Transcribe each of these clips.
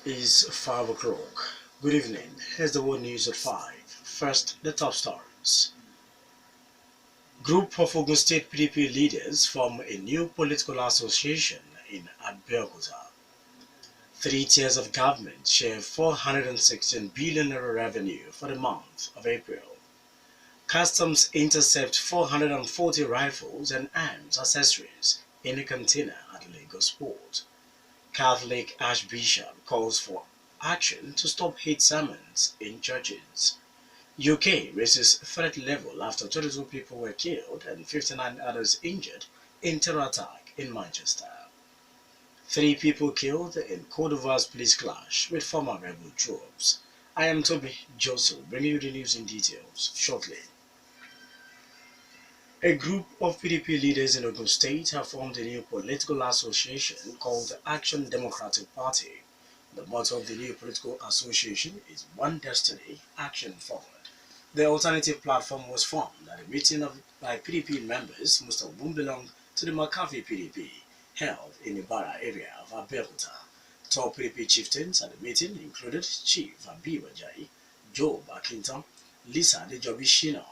Is 5 o'clock. Good evening. Here's the world news at 5. First, the top stories. Group of Ogun State PDP leaders form a new political association in Abeokuta. 3 tiers of government share 416 billion naira revenue for the month of April. Customs intercept 440 rifles and arms accessories in a container at Lagos port. Catholic Archbishop calls for action to stop hate sermons in churches. UK raises threat level after 22 people were killed and 59 others injured in terror attack in Manchester. 3 people killed in Cote d'Ivoire's police clash with former rebel troops. I am Tobi Joseph, bringing you the news in details shortly. A group of PDP leaders in Ogun State have formed a new political association called the Action Democratic Party. The motto of the new political association is One Destiny, Action Forward. The alternative platform was formed at a meeting by PDP members, most of whom belong to the McCarthy PDP, held in the Bara area of Abeokuta. Top PDP chieftains at the meeting included Chief Abiy Job Akintan, Lisa Dejobi Shina,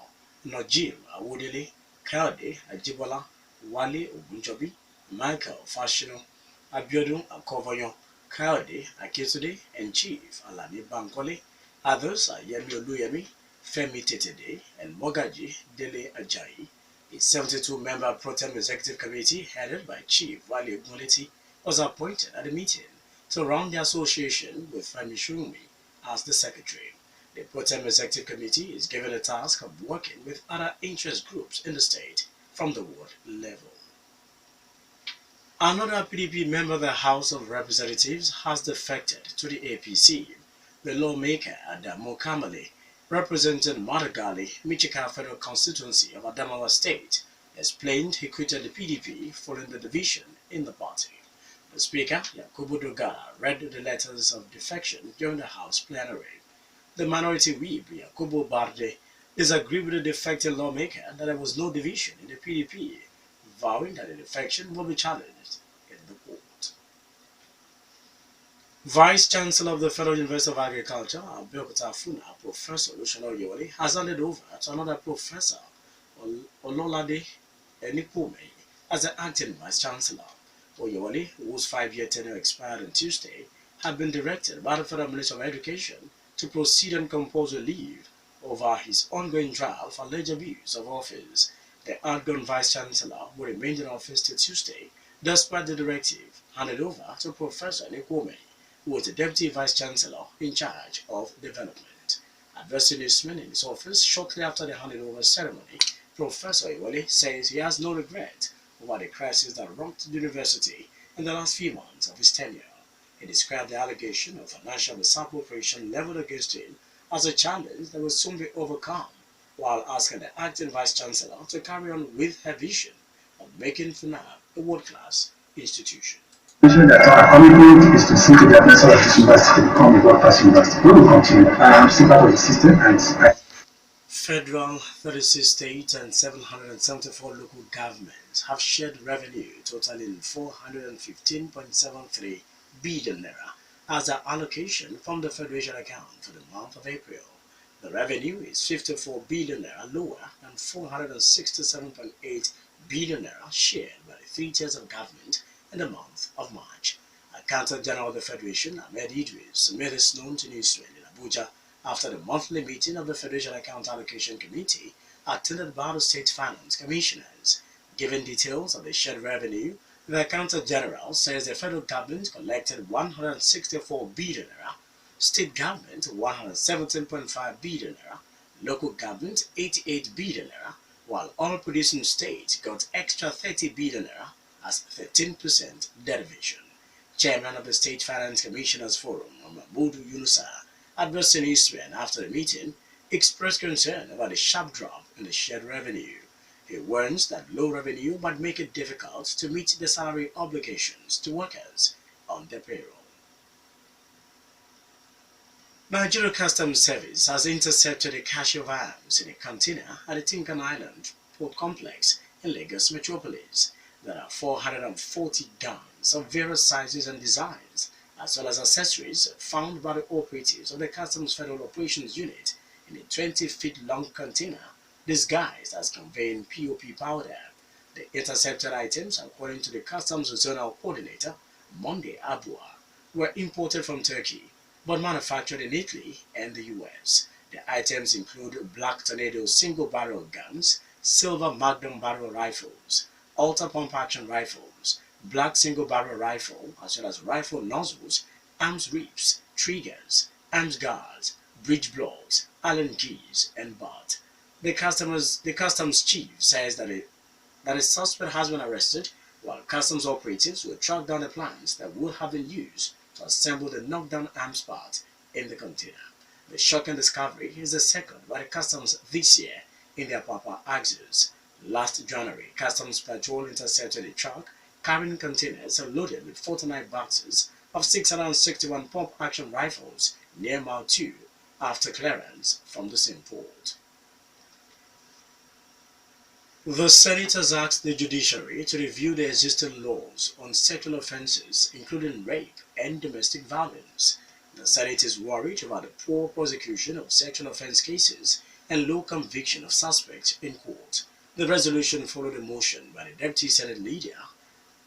Najim Awodele, Kayode Ajibola, Wale Ogunjobi, Michael Fashino, Abiodun Akovoyon, Kayode Aketude, and Chief Alani Bankole. Others are Yemi Oluyemi, Femi Tetede, and Mogaji Dele Ajayi. A 72-member pro-tem executive committee headed by Chief Wale Ogunleti was appointed at the meeting to run the association with Femi Shurumi as the secretary. The pro-tem executive committee is given the task of working with other interest groups in the state from the ward level. Another PDP member of the House of Representatives has defected to the APC. The lawmaker Adamu Kamale, representing Madagali, Michika Federal Constituency of Adamawa State, explained he quitted the PDP following the division in the party. The Speaker, Yakubu Dogara, read the letters of defection during the House plenary. The minority whip, Yakubu Barde, disagreed with the defected lawmaker that there was no division in the PDP, vowing that the defection will be challenged in the court. Vice Chancellor of the Federal University of Agriculture, Abeokuta Funa, Professor Luciano Oyewole, has handed over to another Professor, Ololade Enikume, as the acting Vice Chancellor. Oyewole, whose 5-year tenure expired on Tuesday, had been directed by the Federal Ministry of Education to proceed on compulsory leave over his ongoing trial for alleged abuse of office. The outgoing Vice Chancellor will remain in office till Tuesday, despite the directive handed over to Professor Enikume, who was the Deputy Vice Chancellor in charge of development. Addressing newsmen in his office shortly after the handover ceremony, Professor Oyewole says he has no regret over the crisis that rocked the university in the last few months of his tenure. He described the allegation of financial misappropriation leveled against him as a challenge that will soon be overcome, while asking the acting Vice Chancellor to carry on with her vision of making FUNAB a world-class institution. Mentioned that our commitment is to see to the advancement of this university to become a world-class university. We will continue. I am still part of the system and Federal 36 state and 774 local governments have shared revenue totaling 415.73 billion naira as their allocation from the Federation account for the month of April. The revenue is 54 billion naira lower than 467.8 billion naira shared by the 3 tiers of government in the month of March. Accountant General of the Federation, Ahmed Idris, made this known to newsmen in Abuja after the monthly meeting of the Federation Account Allocation Committee attended by the State Finance Commissioners. Giving details of the shared revenue, the Accountant General says the federal government collected 164 billion naira, state government 117.5 billion naira, local government 88 billion naira, while all producing states got extra 30 billion naira as 13% derivation. Chairman of the State Finance Commissioners Forum, Mahmoud Yunusa, addressing newsmen after the meeting, expressed concern about the sharp drop in the shared revenue. He warns that low revenue might make it difficult to meet the salary obligations to workers on their payroll. Nigeria Customs Service has intercepted a cache of arms in a container at the Tinkan Island port complex in Lagos metropolis. There are 440 guns of various sizes and designs as well as accessories found by the operatives of the Customs Federal Operations Unit in a 20-feet-long container disguised as conveying POP powder. The intercepted items, according to the Customs Zonal Coordinator, Monday Abua, were imported from Turkey but manufactured in Italy and the US. The items include black Tornado single-barrel guns, silver Magnum barrel rifles, alta pump action rifles, black single-barrel rifle, as well as rifle nozzles, arms ribs, triggers, arms guards, breech blocks, Allen keys, and butt. The customs chief says that a suspect has been arrested, while customs operatives will track down the plans that would have been used to assemble the knockdown arms part in the container. The shocking discovery is the second by the customs this year in their Papa axis. Last January, Customs Patrol intercepted a truck carrying containers loaded with 49 boxes of 661 pump-action rifles near Mile 2 after clearance from the same port. The Senate has asked the judiciary to review the existing laws on sexual offenses, including rape and domestic violence. The Senate is worried about the poor prosecution of sexual offense cases and low conviction of suspects in court. The resolution followed a motion by the Deputy Senate Leader,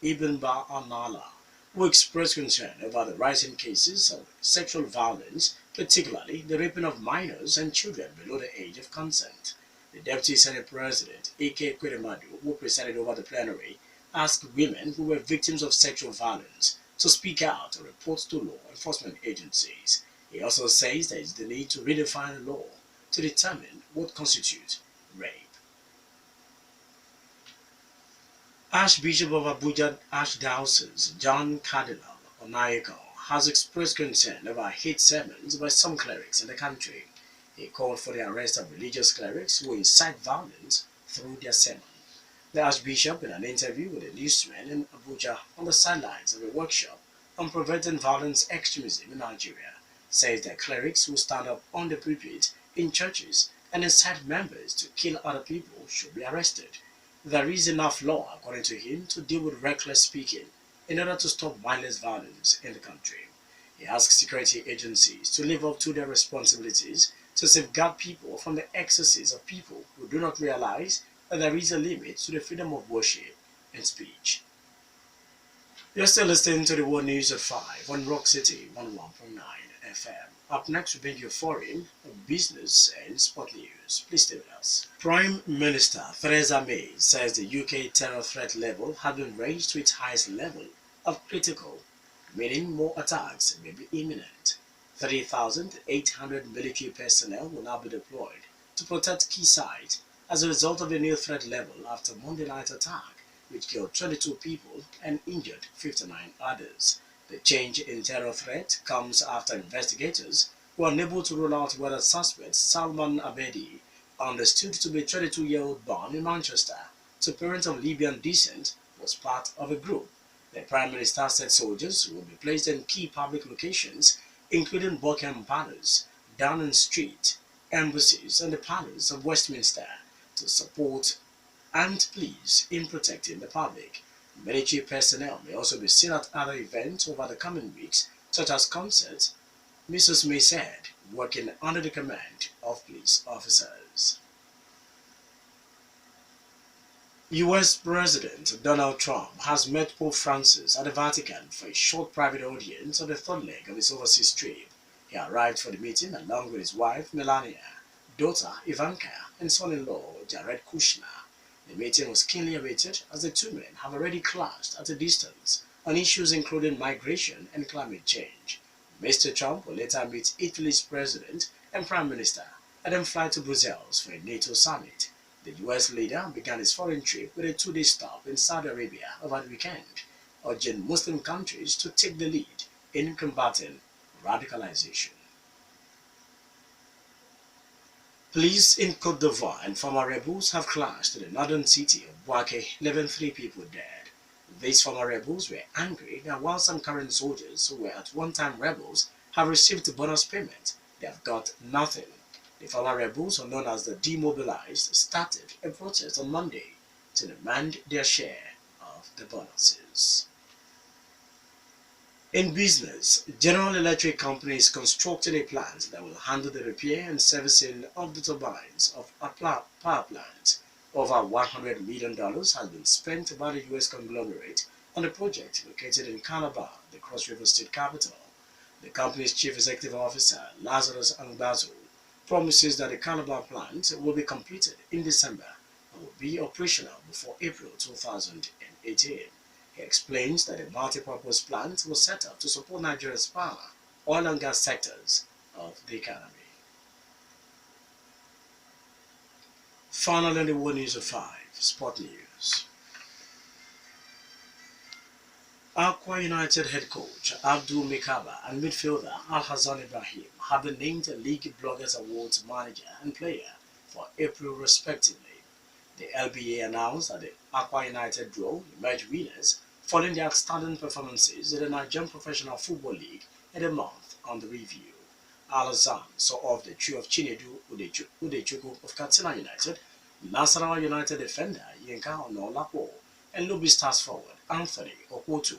Ibn Anala, who expressed concern about the rising cases of sexual violence, particularly the raping of minors and children below the age of consent. The Deputy Senate President, A.K. Kweremadu, who presided over the plenary, asked women who were victims of sexual violence to speak out and report to law enforcement agencies. He also says there is the need to redefine the law to determine what constitutes rape. Archbishop of Abuja Archdiocese John Cardinal Onayeko has expressed concern about hate sermons by some clerics in the country. He called for the arrest of religious clerics who incite violence through their sermon. The Archbishop, in an interview with a newsman in Abuja on the sidelines of a workshop on preventing violent extremism in Nigeria, says that clerics who stand up on the pulpit in churches and incite members to kill other people should be arrested. There is enough law, according to him, to deal with reckless speaking in order to stop mindless violence in the country. He asks security agencies to live up to their responsibilities to safeguard people from the excesses of people who do not realize that there is a limit to the freedom of worship and speech. You're still listening to the World News at 5 on Rock City 101.9 FM. Up next, we bring you foreign, business, and sport news. Please stay with us. Prime Minister Theresa May says the UK terror threat level has been raised to its highest level of critical, meaning more attacks may be imminent. 30,800 military personnel will now be deployed to protect key sites as a result of the new threat level after Monday night attack, which killed 22 people and injured 59 others. The change in terror threat comes after investigators were unable to rule out whether suspect Salman Abedi, understood to be a 22-year-old born in Manchester to parents of Libyan descent, was part of a group. The Prime Minister said soldiers will be placed in key public locations, including Buckingham Palace, Downing Street, embassies, and the Palace of Westminster, to support and police in protecting the public. Military personnel may also be seen at other events over the coming weeks, such as concerts, Mrs. May said, working under the command of police officers. US President Donald Trump has met Pope Francis at the Vatican for a short private audience on the third leg of his overseas trip. He arrived for the meeting along with his wife Melania, daughter Ivanka, and son-in-law Jared Kushner. The meeting was keenly awaited as the two men have already clashed at a distance on issues including migration and climate change. Mr. Trump will later meet Italy's president and prime minister and then fly to Brussels for a NATO summit. The US leader began his foreign trip with a two-day stop in Saudi Arabia over the weekend, urging Muslim countries to take the lead in combating radicalization. Police in Côte d'Ivoire and former rebels have clashed in the northern city of Bouaké, leaving 3 people dead. These former rebels were angry that while some current soldiers who were at one time rebels have received bonus payment, they have got nothing. The former rebels, known as the Demobilized, started a protest on Monday to demand their share of the bonuses. In business, General Electric Company is constructing a plant that will handle the repair and servicing of the turbines of a power plant. Over $100 million has been spent by the U.S. conglomerate on the project located in Calabar, the Cross River State capital. The company's chief executive officer, Lazarus Angbazo, promises that the Calabar plant will be completed in December and will be operational before April 2018. He explains that the multi-purpose plant was set up to support Nigeria's power, oil and gas sectors of the economy. Finally, the World News of 5, Sport News. Aqua United head coach Abdul Mikaba and midfielder Al-Hassan Ibrahim have been named League Bloggers Awards manager and player for April respectively. The LBA announced that the Aqua United draw emerged winners following the outstanding performances in the Nigerian Professional Football League in the month under review. Al-Hassan saw off the trio of Chinedu Udechukwu of Katsina United, Nasarawa United defender Yinka Onolapo, and Lobby Stars forward Anthony Okwotu,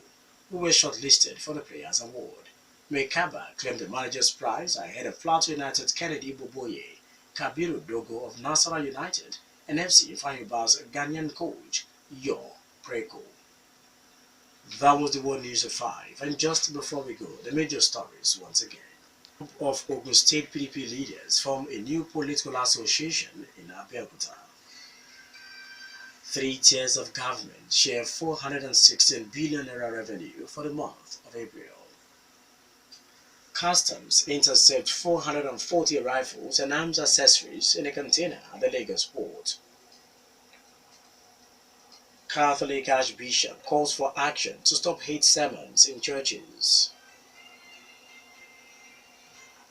who were shortlisted for the Players Award. Mekaba claimed the manager's prize ahead of Plateau United's Kennedy Boboye, Kabiru Dogo of Nasarawa United, and FC Ifeanyuba's Ghanaian coach, Yo Preko. That was the World News of 5, and just before we go, the major stories once again. A group of Ogun State PDP leaders form a new political association in Abeokuta. 3 tiers of government share 416 billion naira revenue for the month of April. Customs intercept 440 rifles and arms accessories in a container at the Lagos port. Catholic Archbishop calls for action to stop hate sermons in churches.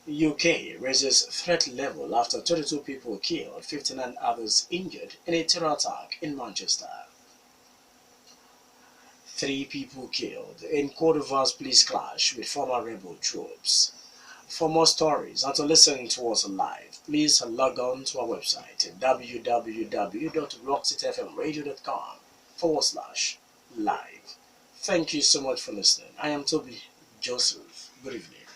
UK raises threat level after 22 people killed, 59 others injured in a terror attack in Manchester. 3 people killed in Côte d'Ivoire's police clash with former rebel troops. For more stories and to listen to us live, please log on to our website at www.rockcityfmradio.com/live. Thank you so much for listening. I am Tobi Joseph. Good evening.